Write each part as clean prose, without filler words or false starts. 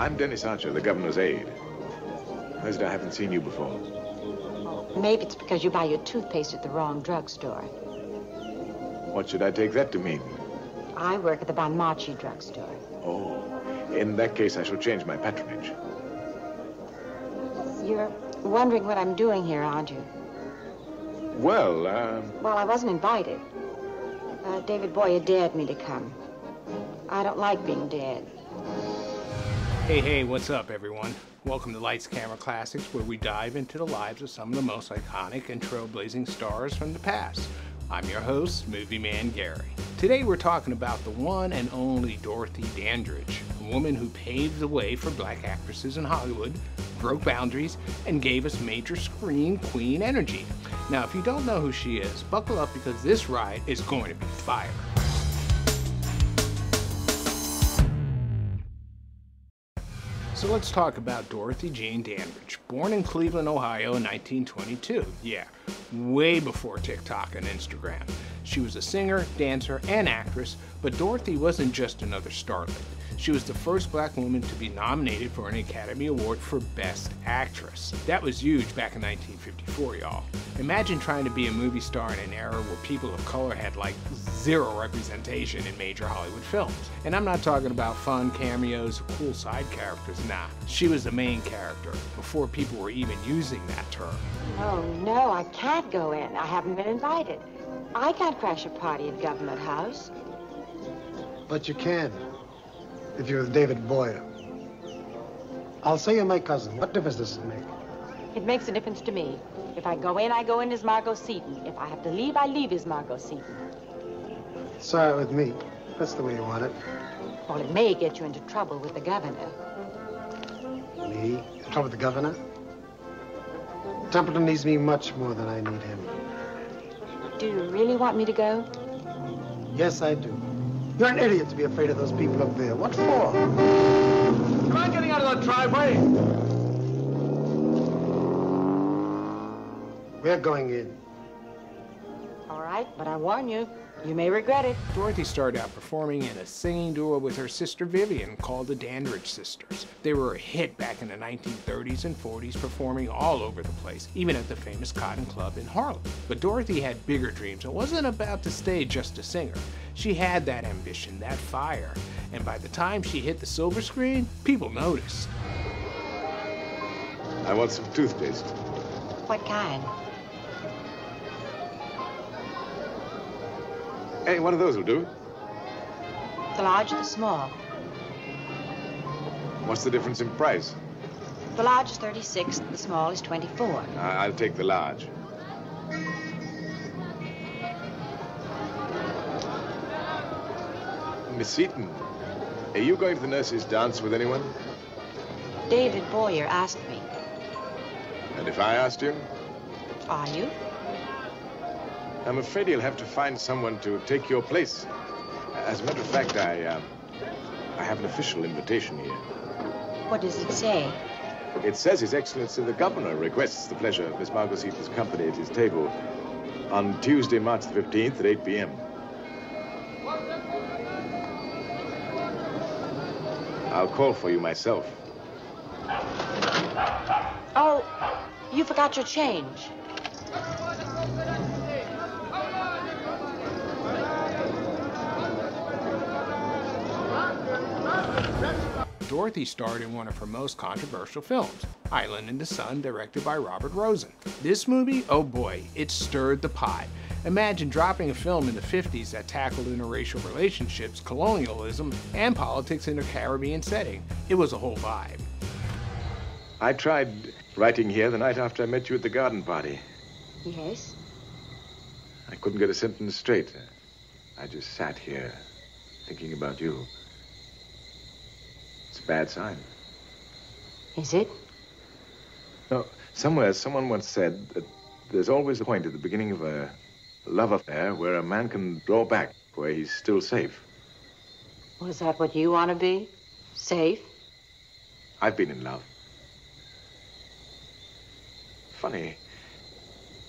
I'm Dennis Archer, the governor's aide. Noticed I haven't seen you before. Maybe it's because you buy your toothpaste at the wrong drugstore. What should I take that to mean? I work at the Banmachi drugstore. Oh, in that case, I shall change my patronage. You're wondering what I'm doing here, aren't you? Well, Well, I wasn't invited. David Boyer dared me to come. I don't like being dared. Hey, what's up, everyone? Welcome to Lights, Camera Classics, where we dive into the lives of some of the most iconic and trailblazing stars from the past. I'm your host, Movie Man Gary. Today we're talking about the one and only Dorothy Dandridge, a woman who paved the way for black actresses in Hollywood, broke boundaries, and gave us major screen queen energy. Now, if you don't know who she is, buckle up because this ride is going to be fire. So let's talk about Dorothy Jane Dandridge, born in Cleveland, Ohio in 1922. Yeah, way before TikTok and Instagram. She was a singer, dancer, and actress, but Dorothy wasn't just another starlet. She was the first black woman to be nominated for an Academy Award for Best Actress. That was huge back in 1954, y'all. Imagine trying to be a movie star in an era where people of color had like zero representation in major Hollywood films. And I'm not talking about fun cameos or cool side characters, nah. She was the main character before people were even using that term. Oh, no, I can't go in. I haven't been invited. I can't crash a party at Government House. But you can, if you're with David Boyer. I'll say you're my cousin. What difference does it make? It makes a difference to me. If I go in as Margot Seaton. If I have to leave, I leave as Margot Seaton. It's all right with me. That's the way you want it. Well, it may get you into trouble with the governor. Me? In trouble with the governor? Templeton needs me much more than I need him. Do you really want me to go? Yes, I do. You're an idiot to be afraid of those people up there. What for? Am I getting out of the driveway? We're going in. All right, but I warn you, you may regret it. Dorothy started out performing in a singing duo with her sister Vivian called the Dandridge Sisters. They were a hit back in the 1930s and 40s, performing all over the place, even at the famous Cotton Club in Harlem. But Dorothy had bigger dreams and wasn't about to stay just a singer. She had that ambition, that fire, and by the time she hit the silver screen, people noticed. I want some toothpaste. What kind? Hey, one of those will do. The large or the small? What's the difference in price? The large is 36, the small is 24. I'll take the large. Miss Seaton, are you going to the nurses' dance with anyone? David Boyer asked me. And if I asked him? Are you? I'm afraid you'll have to find someone to take your place. As a matter of fact, I have an official invitation here. What does it say? It says His Excellency the Governor requests the pleasure of Miss Margot Seaton's company at his table on Tuesday, March the 15th at 8 p.m. I'll call for you myself. Oh, you forgot your change. Dorothy starred in one of her most controversial films, Island in the Sun, directed by Robert Rosen. This movie, oh boy, it stirred the pot. Imagine dropping a film in the 50s that tackled interracial relationships, colonialism, and politics in a Caribbean setting. It was a whole vibe. I tried writing here the night after I met you at the garden party. Yes? I couldn't get a sentence straight. I just sat here thinking about you. It's a bad sign. Is it? No, somewhere someone once said that there's always a point at the beginning of a love affair where a man can draw back, where he's still safe. Was that what you want to be? Safe? I've been in love. Funny,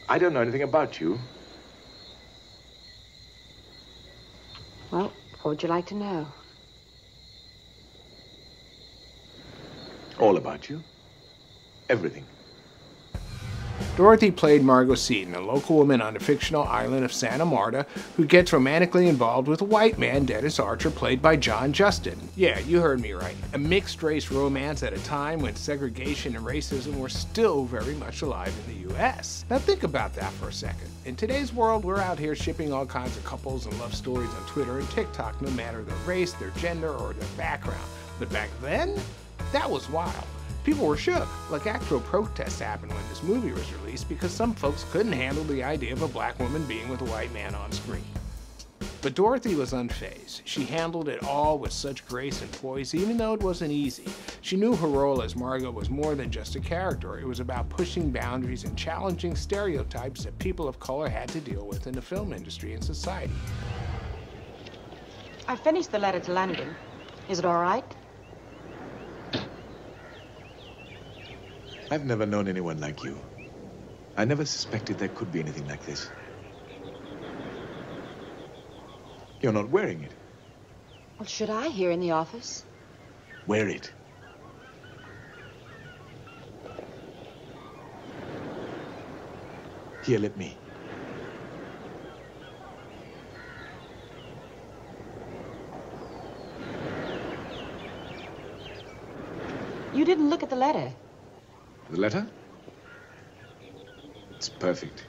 I don't know anything about you. Well, what would you like to know? All about you. Everything. Dorothy played Margot Seaton, a local woman on the fictional island of Santa Marta who gets romantically involved with a white man, Dennis Archer, played by John Justin. Yeah, you heard me right. A mixed-race romance at a time when segregation and racism were still very much alive in the U.S. Now think about that for a second. In today's world, we're out here shipping all kinds of couples and love stories on Twitter and TikTok, no matter their race, their gender, or their background. But back then, that was wild. People were shook, like actual protests happened when this movie was released because some folks couldn't handle the idea of a black woman being with a white man on screen. But Dorothy was unfazed. She handled it all with such grace and poise, even though it wasn't easy. She knew her role as Margot was more than just a character. It was about pushing boundaries and challenging stereotypes that people of color had to deal with in the film industry and society. I finished the letter to London. Is it all right? I've never known anyone like you. I never suspected there could be anything like this. You're not wearing it. Well, should I here in the office? Wear it. Here, let me. You didn't look at the letter. The letter? It's perfect.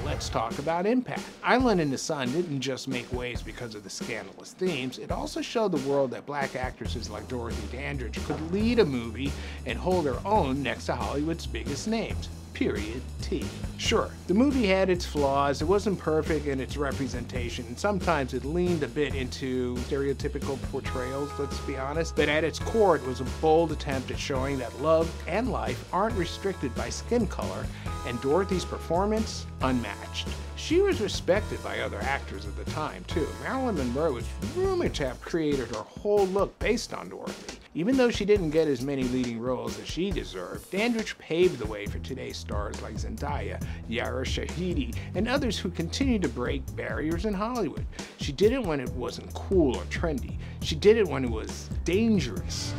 Let's talk about impact. Island in the Sun didn't just make waves because of the scandalous themes, it also showed the world that black actresses like Dorothy Dandridge could lead a movie and hold their own next to Hollywood's biggest names. Period. T. Sure, the movie had its flaws, it wasn't perfect in its representation, and sometimes it leaned a bit into stereotypical portrayals, let's be honest, but at its core it was a bold attempt at showing that love and life aren't restricted by skin color, and Dorothy's performance, unmatched. She was respected by other actors at the time, too. Marilyn Monroe is rumored to have created her whole look based on Dorothy. Even though she didn't get as many leading roles as she deserved, Dandridge paved the way for today's stars like Zendaya, Yara Shahidi, and others who continue to break barriers in Hollywood. She did it when it wasn't cool or trendy. She did it when it was dangerous.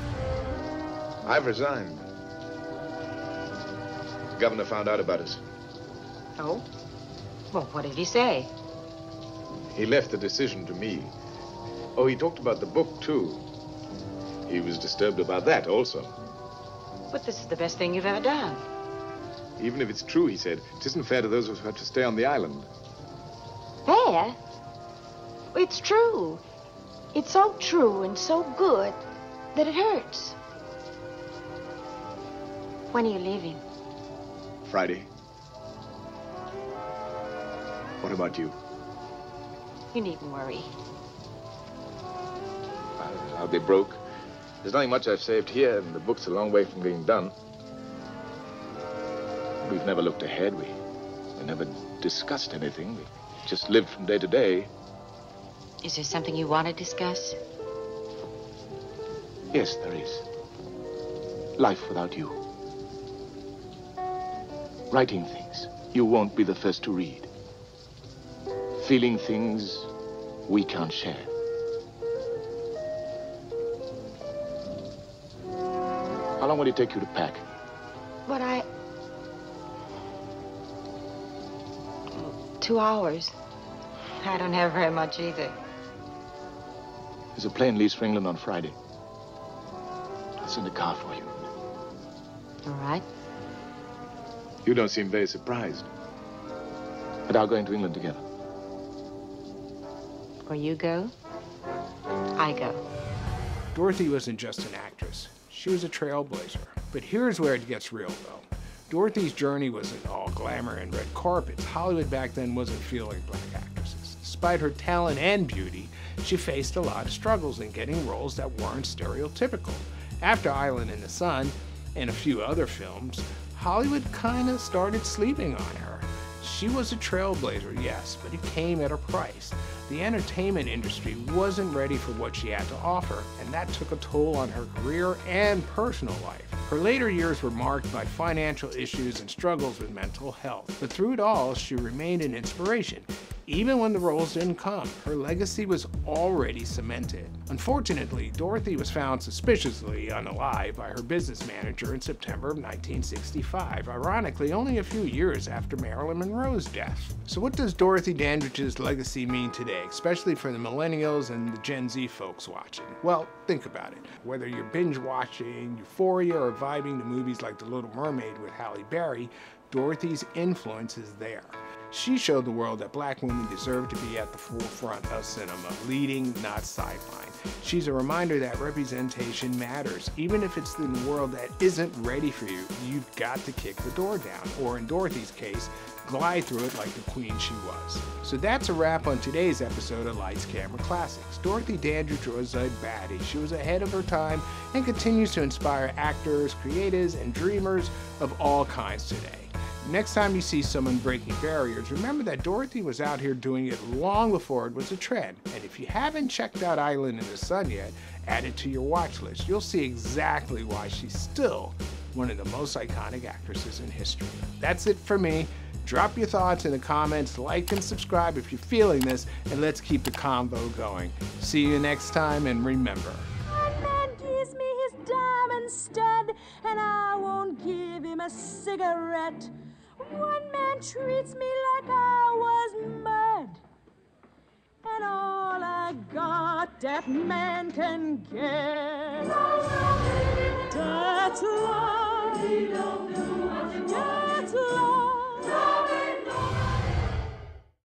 I've resigned. The governor found out about us. Oh? Well, what did he say? He left the decision to me. Oh, he talked about the book, too. He was disturbed about that also. But this is the best thing you've ever done. Even if it's true, he said, it isn't fair to those who have to stay on the island. Fair? It's true. It's so true and so good that it hurts. When are you leaving? Friday. What about you? You needn't worry. I'll be broke. There's nothing much I've saved here, and the book's a long way from being done. We've never looked ahead. We never discussed anything. We just lived from day to day. Is there something you want to discuss? Yes, there is. Life without you. Writing things you won't be the first to read. Feeling things we can't share. How long will it take you to pack? But 2 hours. I don't have very much either. There's a plane leaves for England on Friday. I'll send a car for you. All right. You don't seem very surprised. But I'll go into England together. Where you go, I go. Dorothy wasn't just an actress. She was a trailblazer. But here's where it gets real, though. Dorothy's journey wasn't all glamour and red carpets. Hollywood back then wasn't feeling black actresses. Despite her talent and beauty, she faced a lot of struggles in getting roles that weren't stereotypical. After Island in the Sun and a few other films, Hollywood kind of started sleeping on her. She was a trailblazer, yes, but it came at a price. The entertainment industry wasn't ready for what she had to offer, and that took a toll on her career and personal life. Her later years were marked by financial issues and struggles with mental health, but through it all, she remained an inspiration. Even when the roles didn't come, her legacy was already cemented. Unfortunately, Dorothy was found suspiciously unalive by her business manager in September of 1965, ironically only a few years after Marilyn Monroe's death. So what does Dorothy Dandridge's legacy mean today, especially for the millennials and the Gen Z folks watching? Well, think about it. Whether you're binge watching Euphoria or vibing to movies like The Little Mermaid with Halle Berry, Dorothy's influence is there. She showed the world that black women deserve to be at the forefront of cinema, leading, not sidelined. She's a reminder that representation matters. Even if it's in a world that isn't ready for you, you've got to kick the door down, or in Dorothy's case, glide through it like the queen she was. So that's a wrap on today's episode of Lights, Camera, Classics. Dorothy Dandridge was a baddie. She was ahead of her time and continues to inspire actors, creatives, and dreamers of all kinds today. Next time you see someone breaking barriers, remember that Dorothy was out here doing it long before it was a trend. And if you haven't checked out Island in the Sun yet, add it to your watch list. You'll see exactly why she's still one of the most iconic actresses in history. That's it for me. Drop your thoughts in the comments, like and subscribe if you're feeling this, and let's keep the convo going. See you next time, and remember. One man gives me his diamond stud, and I won't give him a cigarette. One man treats me like I was mud, and all I got that man can get. That's love. That's love.